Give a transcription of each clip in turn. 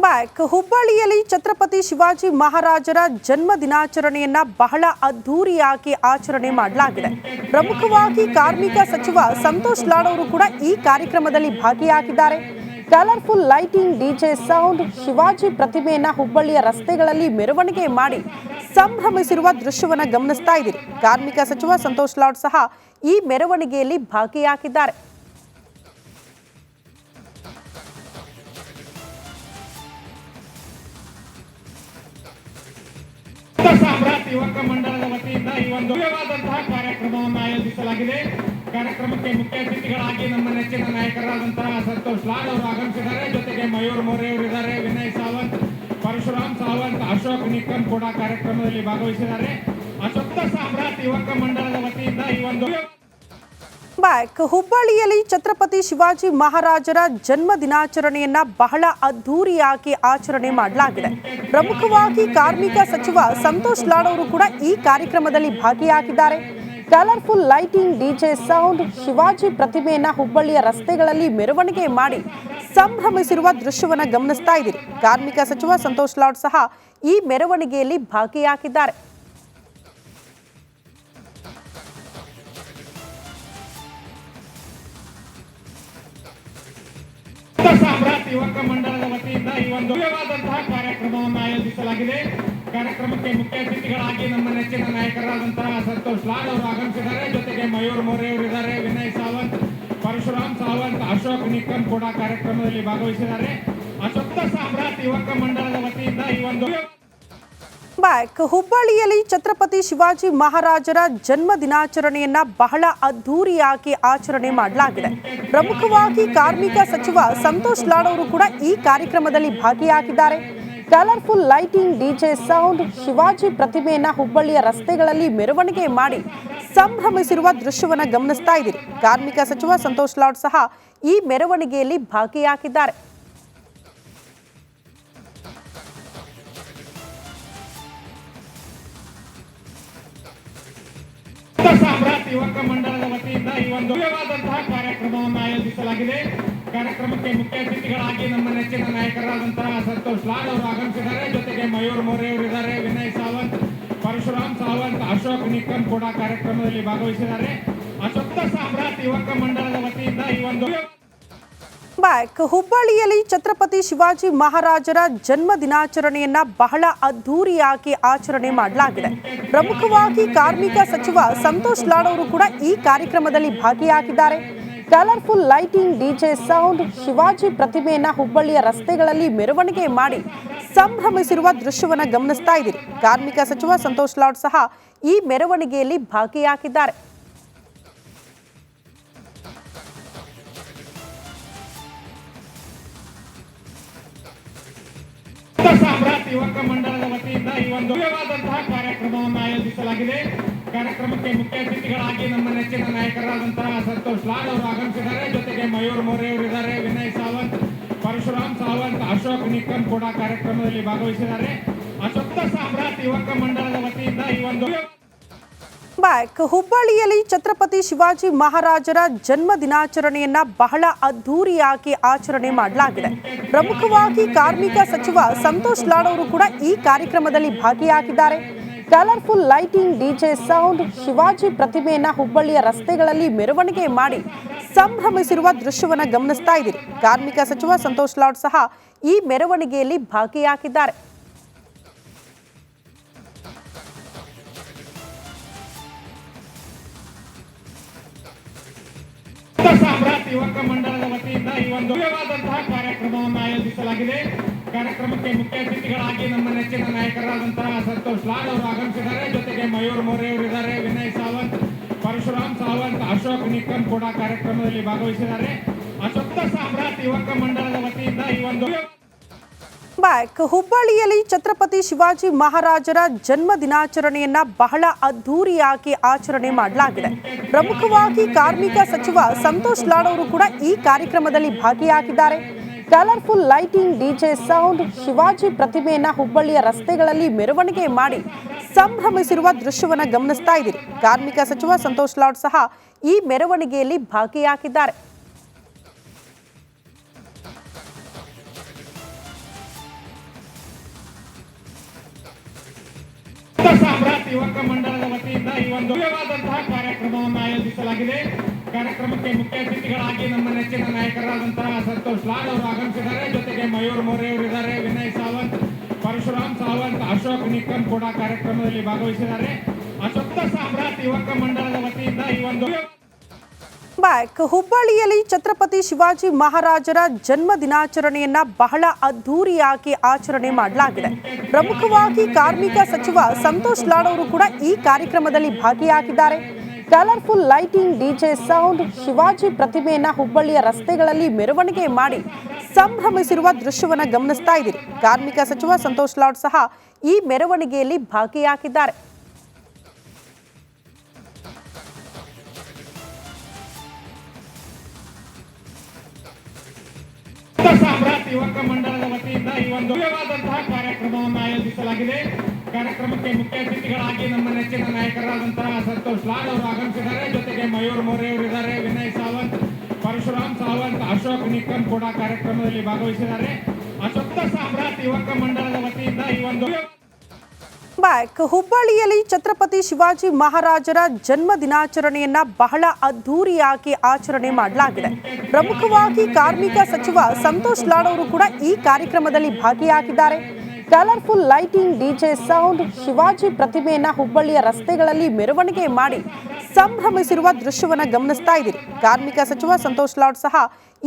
Back ಹುಬ್ಬಳ್ಳಿಯಲ್ಲಿ ಛತ್ರಪತಿ ಶಿವಾಜಿ ಮಹಾರಾಜರ ಜನ್ಮ ದಿನಾಚರಣೆಯನ್ನ ಬಹಳ ಅದ್ದೂರಿಯಾಗಿ ಆಚರಣೆ ಮಾಡಲಾಗಿದೆ. ಪ್ರಮುಖವಾಗಿ ಕಾರ್ಮಿಕ ಸಚಿವ ಸಂತೋಷ್ ಲಾಡ್ ಅವರು ಕೂಡ ಈ ಕಾರ್ಯಕ್ರಮದಲ್ಲಿ ಭಾಗಿಯಾಗಿದ್ದಾರೆ. Colourful lighting, DJ sound, Shivaji ಪ್ರತಿಮೆಯನ್ನ ಹುಬ್ಬಳ್ಳಿಯ ರಸ್ತೆಗಳಲ್ಲಿ ಮೆರವಣಿಗೆ ಮಾಡಿ ಸಂಭ್ರಮಿಸಿರುವ ದೃಶ್ಯವನ್ನು ಗಮನಿಸ್ತಾ ಇದ್ದೀರಿ. ಕಾರ್ಮಿಕ ಸಚಿವ ಸಂತೋಷ್ ಲಾಡ್ ಸಹ ಈ ಮೆರವಣಿಗೆಯಲ್ಲಿ ಭಾಗಿಯಾಗಿದ್ದಾರೆ. ಸಾಮ್ರಾಟ್ ಯುವಕ ಮಂಡಳದ ವತಿಯಿಂದ ಈ ಒಂದು ಭವ್ಯವಾದಂತಹ ಕಾರ್ಯಕ್ರಮವನ್ನು ಆಯೋಜಿಸಲಾಗಿದೆ. ಕಾರ್ಯಕ್ರಮಕ್ಕೆ ಮುಖ್ಯ ಅತಿಥಿಗಳಾಗಿ ನಮ್ಮ ನೆಚ್ಚಿನ ನಾಯಕರಾದಂತಹ ಸಂತೋಷ್ ಲಾಡ್ ಅವರು ಆಗಮಿಸಿದ್ದಾರೆ. ಜೊತೆಗೆ ಮಯೂರ್ ಮೋರೆ ಅವರಿದ್ದಾರೆ, ವಿನಯ್ ಸಾವಂತ್, ಪರಶುರಾಮ್ ಸಾವಂತ್, ಅಶೋಕ್ ನಿಕ್ಕನ್ ಕೂಡ ಕಾರ್ಯಕ್ರಮದಲ್ಲಿ ಭಾಗವಹಿಸಿದ್ದಾರೆ. ಅಶೋಕ ಸಾಮ್ರಾಟ್ ಯುವಕ ಮಂಡಳದ ವತಿಯಿಂದ ಈ ಒಂದು ಬ್ಯಾಕ್ ಹುಬ್ಬಳ್ಳಿಯಲ್ಲಿ ಛತ್ರಪತಿ ಶಿವಾಜಿ ಮಹಾರಾಜರ ಜನ್ಮ ದಿನಾಚರಣೆಯನ್ನ ಬಹಳ ಅದ್ದೂರಿಯಾಗಿ ಆಚರಣೆ ಮಾಡಲಾಗಿದೆ. ಪ್ರಮುಖವಾಗಿ ಕಾರ್ಮಿಕ ಸಚಿವ ಸಂತೋಷ್ ಲಾಡ್ ಅವರು ಕೂಡ ಈ ಕಾರ್ಯಕ್ರಮದಲ್ಲಿ ಭಾಗಿಯಾಗಿದ್ದಾರೆ. Colourful lighting, DJ sound, Shivaji ಪ್ರತಿಮೆಯನ್ನ ಹುಬ್ಬಳ್ಳಿಯ ರಸ್ತೆಗಳಲ್ಲಿ ಮೆರವಣಿಗೆ ಮಾಡಿ ಸಂಭ್ರಮಿಸಿರುವ ದೃಶ್ಯವನ್ನು ಗಮನಿಸ್ತಾ ಇದ್ದೀರಿ. ಕಾರ್ಮಿಕ ಸಚಿವ ಸಂತೋಷ್ ಲಾಡ್ ಸಹ ಈ ಮೆರವಣಿಗೆಯಲ್ಲಿ ಭಾಗಿಯಾಗಿದ್ದಾರೆ. ಸಾಮ್ರಾಟ್ ಯುವಕ ಮಂಡಳದ ವತಿಯಿಂದ ಈ ಒಂದು ಭವ್ಯವಾದಂತಹ ಕಾರ್ಯಕ್ರಮವನ್ನು ಆಯೋಜಿಸಲಾಗಿದೆ. ಕಾರ್ಯಕ್ರಮಕ್ಕೆ ಮುಖ್ಯ ಅತಿಥಿಗಳಾಗಿ ನಮ್ಮ ನೆಚ್ಚಿನ ನಾಯಕರಾದಂತಹ ಸಂತೋಷ್ ಲಾಡ್ ಅವರು ಆಗಮಿಸಿದ್ದಾರೆ. ಜೊತೆಗೆ ಮಯೂರ್ ಮೋರೆ ಅವರಿದ್ದಾರೆ, ವಿನಯ್ ಸಾವಂತ್, ಪರಶುರಾಮ್ ಸಾವಂತ್, ಅಶೋಕ್ ನಿಕ್ಕನ್ ಕೂಡ ಕಾರ್ಯಕ್ರಮದಲ್ಲಿ ಭಾಗವಹಿಸಿದ್ದಾರೆ. ಅಶೋಕ ಸಾಮ್ರಾಟ್ ಯುವಕ ಮಂಡಳದ ವತಿಯಿಂದ ಈ ಒಂದು ಬ್ಯಾಕ್ ಹುಬ್ಬಳ್ಳಿಯಲ್ಲಿ ಛತ್ರಪತಿ ಶಿವಾಜಿ ಮಹಾರಾಜರ ಜನ್ಮ ದಿನಾಚರಣೆಯನ್ನ ಬಹಳ ಅದ್ದೂರಿಯಾಗಿ ಆಚರಣೆ ಮಾಡಲಾಗಿದೆ. ಪ್ರಮುಖವಾಗಿ ಕಾರ್ಮಿಕ ಸಚಿವ ಸಂತೋಷ್ ಲಾಡ್ ಅವರು ಕೂಡ ಈ ಕಾರ್ಯಕ್ರಮದಲ್ಲಿ ಭಾಗಿಯಾಗಿದ್ದಾರೆ. Colourful lighting, DJ sound, Shivaji ಪ್ರತಿಮೆಯನ್ನ ಹುಬ್ಬಳ್ಳಿಯ ರಸ್ತೆಗಳಲ್ಲಿ ಮೆರವಣಿಗೆ ಮಾಡಿ ಸಂಭ್ರಮಿಸಿರುವ ದೃಶ್ಯವನ್ನು ಗಮನಿಸ್ತಾ ಇದ್ದೀರಿ. ಕಾರ್ಮಿಕ ಸಚಿವ ಸಂತೋಷ್ ಲಾಡ್ ಸಹ ಈ ಮೆರವಣಿಗೆಯಲ್ಲಿ ಭಾಗಿಯಾಗಿದ್ದಾರೆ. ಸಾಮ್ರಾಟ್ ಯುವಕ ಮಂಡಳದ ವತಿಯಿಂದ ಈ ಒಂದು ಭವ್ಯವಾದಂತಹ ಕಾರ್ಯಕ್ರಮವನ್ನು ಆಯೋಜಿಸಲಾಗಿದೆ. ಕಾರ್ಯಕ್ರಮಕ್ಕೆ ಮುಖ್ಯ ಅತಿಥಿಗಳಾಗಿ ನಮ್ಮ ನೆಚ್ಚಿನ ನಾಯಕರಾದಂತಹ ಸಂತೋಷ್ ಲಾಡ್ ಅವರು ಆಗಮಿಸಿದ್ದಾರೆ. ಜೊತೆಗೆ ಮಯೂರ್ ಮೋರೆ ಅವರಿದ್ದಾರೆ, ವಿನಯ್ ಸಾವಂತ್, ಪರಶುರಾಮ್ ಸಾವಂತ್, ಅಶೋಕ್ ನಿಕ್ಕನ್ ಕೂಡ ಕಾರ್ಯಕ್ರಮದಲ್ಲಿ ಭಾಗವಹಿಸಿದ್ದಾರೆ. ಅಶೋಕ ಸಾಮ್ರಾಟ್ ಯುವಕ ಮಂಡಳದ ವತಿಯಿಂದ ಈ ಒಂದು ಬ್ಯಾಕ್ ಹುಬ್ಬಳ್ಳಿಯಲ್ಲಿ ಛತ್ರಪತಿ ಶಿವಾಜಿ ಮಹಾರಾಜರ ಜನ್ಮ ದಿನಾಚರಣೆಯನ್ನ ಬಹಳ ಅದ್ದೂರಿಯಾಗಿ ಆಚರಣೆ ಮಾಡಲಾಗಿದೆ. ಪ್ರಮುಖವಾಗಿ ಕಾರ್ಮಿಕ ಸಚಿವ ಸಂತೋಷ್ ಲಾಡ್ ಅವರು ಕೂಡ ಈ ಕಾರ್ಯಕ್ರಮದಲ್ಲಿ ಭಾಗಿಯಾಗಿದ್ದಾರೆ. Colourful lighting, DJ sound, Shivaji ಪ್ರತಿಮೆಯನ್ನ ಹುಬ್ಬಳ್ಳಿಯ ರಸ್ತೆಗಳಲ್ಲಿ ಮೆರವಣಿಗೆ ಮಾಡಿ ಸಂಭ್ರಮಿಸಿರುವ ದೃಶ್ಯವನ್ನು ಗಮನಿಸ್ತಾ ಇದ್ದೀರಿ. ಕಾರ್ಮಿಕ ಸಚಿವ ಸಂತೋಷ್ ಲಾಡ್ ಸಹ ಈ ಮೆರವಣಿಗೆಯಲ್ಲಿ ಭಾಗಿಯಾಗಿದ್ದಾರೆ. ಸಾಮ್ರಾಟ್ ಯುವಕ ಮಂಡಳದ ವತಿಯಿಂದ ಈ ಒಂದು ಭವ್ಯವಾದಂತಹ ಕಾರ್ಯಕ್ರಮವನ್ನು ಆಯೋಜಿಸಲಾಗಿದೆ. ಕಾರ್ಯಕ್ರಮಕ್ಕೆ ಮುಖ್ಯ ಅತಿಥಿಗಳಾಗಿ ನಮ್ಮ ನೆಚ್ಚಿನ ನಾಯಕರಾದಂತಹ ಸಂತೋಷ್ ಲಾಡ್ ಅವರು ಆಗಮಿಸಿದ್ದಾರೆ. ಜೊತೆಗೆ ಮಯೂರ್ ಮೋರೆ ಅವರಿದ್ದಾರೆ, ವಿನಯ್ ಸಾವಂತ್, ಪರಶುರಾಮ್ ಸಾವಂತ್, ಅಶೋಕ್ ನಿಕ್ಕನ್ ಕೂಡ ಕಾರ್ಯಕ್ರಮದಲ್ಲಿ ಭಾಗವಹಿಸಿದ್ದಾರೆ. ಅಶೋಕ ಸಾಮ್ರಾಟ್ ಯುವಕ ಮಂಡಳದ ವತಿಯಿಂದ ಈ ಒಂದು ಬ್ಯಾಕ್ ಹುಬ್ಬಳ್ಳಿಯಲ್ಲಿ ಛತ್ರಪತಿ ಶಿವಾಜಿ ಮಹಾರಾಜರ ಜನ್ಮ ದಿನಾಚರಣೆಯನ್ನ ಬಹಳ ಅದ್ದೂರಿಯಾಗಿ ಆಚರಣೆ ಮಾಡಲಾಗಿದೆ. ಪ್ರಮುಖವಾಗಿ ಕಾರ್ಮಿಕ ಸಚಿವ ಸಂತೋಷ್ ಲಾಡ್ ಅವರು ಕೂಡ ಈ ಕಾರ್ಯಕ್ರಮದಲ್ಲಿ ಭಾಗಿಯಾಗಿದ್ದಾರೆ. Colourful lighting, DJ sound, Shivaji ಪ್ರತಿಮೆಯನ್ನ ಹುಬ್ಬಳ್ಳಿಯ ರಸ್ತೆಗಳಲ್ಲಿ ಮೆರವಣಿಗೆ ಮಾಡಿ ಸಂಭ್ರಮಿಸಿರುವ ದೃಶ್ಯವನ್ನು ಗಮನಿಸ್ತಾ ಇದ್ದೀರಿ. ಕಾರ್ಮಿಕ ಸಚಿವ ಸಂತೋಷ್ ಲಾಡ್ ಸಹ ಈ ಮೆರವಣಿಗೆಯಲ್ಲಿ ಭಾಗಿಯಾಗಿದ್ದಾರೆ. ಸಾಮ್ರಾಟ್ ಯುವಕ ಮಂಡಳದ ವತಿಯಿಂದ ಈ ಒಂದು ಭವ್ಯವಾದಂತಹ ಕಾರ್ಯಕ್ರಮವನ್ನು ಆಯೋಜಿಸಲಾಗಿದೆ. ಕಾರ್ಯಕ್ರಮಕ್ಕೆ ಮುಖ್ಯ ಅತಿಥಿಗಳಾಗಿ ನಮ್ಮ ನೆಚ್ಚಿನ ನಾಯಕರಾದಂತಹ ಸಂತೋಷ್ ಲಾಡ್ ಅವರು ಆಗಮಿಸಿದ್ದಾರೆ. ಜೊತೆಗೆ ಮಯೂರ್ ಮೋರೆ ಅವರಿದ್ದಾರೆ, ವಿನಯ್ ಸಾವಂತ್, ಪರಶುರಾಮ್ ಸಾವಂತ್, ಅಶೋಕ್ ನಿಕ್ಕನ್ ಕೂಡ ಕಾರ್ಯಕ್ರಮದಲ್ಲಿ ಭಾಗವಹಿಸಿದ್ದಾರೆ. ಅಶೋಕ ಸಾಮ್ರಾಟ್ ಯುವಕ ಮಂಡಳದ ವತಿಯಿಂದ ಈ ಒಂದು ಬ್ಯಾಕ್ ಹುಬ್ಬಳ್ಳಿಯಲ್ಲಿ ಛತ್ರಪತಿ ಶಿವಾಜಿ ಮಹಾರಾಜರ ಜನ್ಮ ದಿನಾಚರಣೆಯನ್ನ ಬಹಳ ಅದ್ದೂರಿಯಾಗಿ ಆಚರಣೆ ಮಾಡಲಾಗಿದೆ. ಪ್ರಮುಖವಾಗಿ ಕಾರ್ಮಿಕ ಸಚಿವ ಸಂತೋಷ್ ಲಾಡ್ ಅವರು ಕೂಡ ಈ ಕಾರ್ಯಕ್ರಮದಲ್ಲಿ ಭಾಗಿಯಾಗಿದ್ದಾರೆ. Colourful lighting, DJ sound, Shivaji ಪ್ರತಿಮೆಯನ್ನ ಹುಬ್ಬಳ್ಳಿಯ ರಸ್ತೆಗಳಲ್ಲಿ ಮೆರವಣಿಗೆ ಮಾಡಿ ಸಂಭ್ರಮಿಸಿರುವ ದೃಶ್ಯವನ್ನು ಗಮನಿಸ್ತಾ ಇದ್ದೀರಿ. ಕಾರ್ಮಿಕ ಸಚಿವ ಸಂತೋಷ್ ಲಾಡ್ ಸಹ ಈ ಮೆರವಣಿಗೆಯಲ್ಲಿ ಭಾಗಿಯಾಗಿದ್ದಾರೆ. ಯುವಕ ಮಂಡಳದ ವತಿಯಿಂದ ಈ ಒಂದು ಭವ್ಯವಾದಂತಹ ಕಾರ್ಯಕ್ರಮವನ್ನು ಆಯೋಜಿಸಲಾಗಿದೆ. ಕಾರ್ಯಕ್ರಮಕ್ಕೆ ಮುಖ್ಯ ಅತಿಥಿಗಳಾಗಿ ನಮ್ಮ ನೆಚ್ಚಿನ ನಾಯಕರಾದಂತಹ ಸಂತೋಷ್ ಲಾಡ್ ಅವರು ಆಗಮಿಸಿದ್ದಾರೆ. ಜೊತೆಗೆ ಮಯೂರ್ ಮೋರೆ ಅವರಿದ್ದಾರೆ, ವಿನಯ್ ಸಾವಂತ್, ಪರಶುರಾಮ್ ಸಾವಂತ್, ಅಶೋಕ್ ನಿಕ್ಕಂ ಕೂಡ ಕಾರ್ಯಕ್ರಮದಲ್ಲಿ ಭಾಗವಹಿಸಿದ್ದಾರೆ. ಅಶೋಕ ಸಾಮ್ರಾಟ್ ಯುವಕ ಮಂಡಳದ ವತಿಯಿಂದ ಈ ಒಂದು ಹುಬ್ಬಳ್ಳಿಯಲ್ಲಿ ಛತ್ರಪತಿ ಶಿವಾಜಿ ಮಹಾರಾಜರ ಜನ್ಮ ದಿನಾಚರಣೆಯನ್ನ ಬಹಳ ಅದ್ಧೂರಿಯಾಗಿ ಆಚರಣೆ ಮಾಡಲಾಗಿದೆ. ಪ್ರಮುಖವಾಗಿ ಕಾರ್ಮಿಕ ಸಚಿವ ಸಂತೋಷ್ ಲಾಡ್ ಅವರು ಕೂಡ ಈ ಕಾರ್ಯಕ್ರಮದಲ್ಲಿ ಭಾಗಿಯಾಗಿದ್ದಾರೆ. Colourful lighting, DJ sound, Shivaji ಪ್ರತಿಮೆಯನ್ನ ಹುಬ್ಬಳ್ಳಿಯ ರಸ್ತೆಗಳಲ್ಲಿ ಮೆರವಣಿಗೆ ಮಾಡಿ ಸಂಭ್ರಮಿಸಿರುವ ದೃಶ್ಯವನ್ನ ಗಮನಿಸ್ತಾ ಇದ್ದೀರಿ. ಕಾರ್ಮಿಕ ಸಚಿವ ಸಂತೋಷ್ ಲಾಡ್ ಸಹ ಈ ಮೆರವಣಿಗೆಯಲ್ಲಿ ಭಾಗಿಯಾಗಿದ್ದಾರೆ. ಸಾಮ್ರಾಟ್ ಯುವಕ ಮಂಡಳದ ವತಿಯಿಂದ ಈ ಒಂದು ಭವ್ಯವಾದಂತಹ ಕಾರ್ಯಕ್ರಮವನ್ನು ಆಯೋಜಿಸಲಾಗಿದೆ. ಕಾರ್ಯಕ್ರಮಕ್ಕೆ ಮುಖ್ಯ ಅತಿಥಿಗಳಾಗಿ ನಮ್ಮ ನೆಚ್ಚಿನ ನಾಯಕರಾದಂತಹ ಸಂತೋಷ್ ಲಾಡ್ ಅವರು ಆಗಮಿಸಿದ್ದಾರೆ. ಜೊತೆಗೆ ಮಯೂರ್ ಮೋರೆ ಅವರಿದ್ದಾರೆ, ವಿನಯ್ ಸಾವಂತ್, ಪರಶುರಾಮ್ ಸಾವಂತ್, ಅಶೋಕ್ ನಿಕ್ಕಂ ಕೂಡ ಕಾರ್ಯಕ್ರಮದಲ್ಲಿ ಭಾಗವಹಿಸಿದ್ದಾರೆ. ಅಶೋಕ ಸಾಮ್ರಾಟ್ ಯುವಕ ಮಂಡಳದ ವತಿಯಿಂದ ಈ ಒಂದು ಹುಬ್ಬಳ್ಳಿಯಲ್ಲಿ ಛತ್ರಪತಿ ಶಿವಾಜಿ ಮಹಾರಾಜರ ಜನ್ಮ ದಿನಾಚರಣೆಯನ್ನ ಬಹಳ ಅದ್ಧೂರಿಯಾಗಿ ಆಚರಣೆ ಮಾಡಲಾಗಿದೆ. ಪ್ರಮುಖವಾಗಿ ಕಾರ್ಮಿಕ ಸಚಿವ ಸಂತೋಷ್ ಲಾಡ್ ಅವರು ಕೂಡ ಈ ಕಾರ್ಯಕ್ರಮದಲ್ಲಿ ಭಾಗಿಯಾಗಿದ್ದಾರೆ. Colourful lighting, DJ sound, Shivaji ಪ್ರತಿಮೆಯನ್ನ ಹುಬ್ಬಳ್ಳಿಯ ರಸ್ತೆಗಳಲ್ಲಿ ಮೆರವಣಿಗೆ ಮಾಡಿ ಸಂಭ್ರಮಿಸಿರುವ ದೃಶ್ಯವನ್ನ ಗಮನಿಸ್ತಾ ಇದ್ದೀರಿ. ಕಾರ್ಮಿಕ ಸಚಿವ ಸಂತೋಷ್ ಲಾಡ್ ಸಹ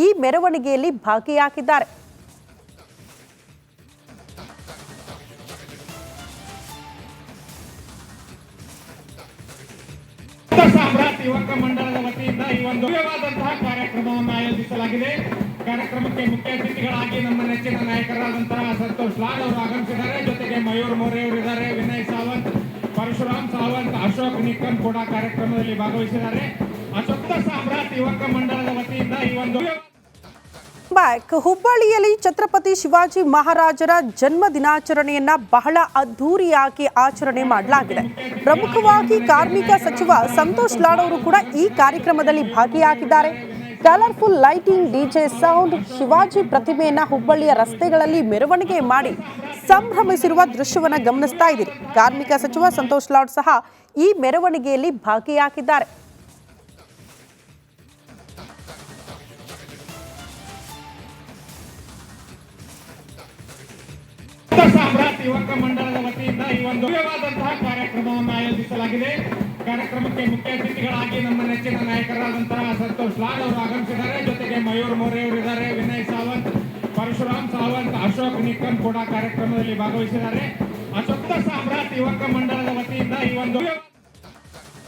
ಈ ಮೆರವಣಿಗೆಯಲ್ಲಿ ಭಾಗಿಯಾಗಿದ್ದಾರೆ. ಸಾಮ್ರಾಟ್ ಯುವಕ ಮಂಡಳದ ವತಿಯಿಂದ ಈ ಒಂದು ಭವ್ಯವಾದಂತಹ ಕಾರ್ಯಕ್ರಮವನ್ನು ಆಯೋಜಿಸಲಾಗಿದೆ. ಕಾರ್ಯಕ್ರಮಕ್ಕೆ ಮುಖ್ಯ ಅತಿಥಿಗಳಾಗಿ ನಮ್ಮ ನೆಚ್ಚಿನ ನಾಯಕರಾದಂತಹ ಸಂತೋಷ್ ಲಾಡ್ ಅವರು ಆಗಮಿಸಿದ್ದಾರೆ. ಜೊತೆಗೆ ಮಯೂರ್ ಮೋರೆ ಅವರಿದ್ದಾರೆ, ವಿನಯ್ ಸಾವಂತ್, ಪರಶುರಾಮ್ ಸಾವಂತ್, ಅಶೋಕ್ ನಿಕ್ಕಂ ಕೂಡ ಕಾರ್ಯಕ್ರಮದಲ್ಲಿ ಭಾಗವಹಿಸಿದ್ದಾರೆ. ಅಶೋಕ ಸಾಮ್ರಾಟ್ ಯುವಕ ಮಂಡಳದ ವತಿಯಿಂದ ಈ ಒಂದು ಹುಬ್ಬಳ್ಳಿಯಲ್ಲಿ ಛತ್ರಪತಿ ಶಿವಾಜಿ ಮಹಾರಾಜರ ಜನ್ಮ ದಿನಾಚರಣೆಯನ್ನ ಬಹಳ ಅದ್ಧೂರಿಯಾಗಿ ಆಚರಣೆ ಮಾಡಲಾಗಿದೆ. ಪ್ರಮುಖವಾಗಿ ಕಾರ್ಮಿಕ ಸಚಿವ ಸಂತೋಷ್ ಲಾಡ್ ಅವರು ಕೂಡ ಈ ಕಾರ್ಯಕ್ರಮದಲ್ಲಿ ಭಾಗಿಯಾಗಿದ್ದಾರೆ. Colourful lighting, DJ sound, Shivaji ಪ್ರತಿಮೆಯನ್ನ ಹುಬ್ಬಳ್ಳಿಯ ರಸ್ತೆಗಳಲ್ಲಿ ಮೆರವಣಿಗೆ ಮಾಡಿ ಸಂಭ್ರಮಿಸಿರುವ ದೃಶ್ಯವನ್ನ ಗಮನಿಸ್ತಾ ಇದ್ದೀರಿ. ಕಾರ್ಮಿಕ ಸಚಿವ ಸಂತೋಷ್ ಲಾಡ್ ಸಹ ಈ ಮೆರವಣಿಗೆಯಲ್ಲಿ ಭಾಗಿಯಾಗಿದ್ದಾರೆ. ಸಾಮ್ರಾಟ್ ಯುವಕ ಮಂಡಳದ ವತಿಯಿಂದ ಈ ಒಂದು ಭವ್ಯವಾದಂತಹ ಕಾರ್ಯಕ್ರಮವನ್ನು ಆಯೋಜಿಸಲಾಗಿದೆ. ಕಾರ್ಯಕ್ರಮಕ್ಕೆ ಮುಖ್ಯ ಅತಿಥಿಗಳಾಗಿ ನಮ್ಮ ನೆಚ್ಚಿನ ನಾಯಕರಾದಂತಹ ಸಂತೋಷ್ ಲಾಡ್ ಅವರು ಆಗಮಿಸಿದ್ದಾರೆ. ಜೊತೆಗೆ ಮಯೂರ್ ಮೋರೆ ಅವರಿದ್ದಾರೆ, ವಿನಯ್ ಸಾವಂತ್, ಪರಶುರಾಮ್ ಸಾವಂತ್, ಅಶೋಕ್ ನಿಕ್ಕಂ ಕೂಡ ಕಾರ್ಯಕ್ರಮದಲ್ಲಿ ಭಾಗವಹಿಸಿದ್ದಾರೆ. ಅಶೋಕ ಸಾಮ್ರಾಟ್ ಯುವಕ ಮಂಡಳದ ವತಿಯಿಂದ ಈ ಒಂದು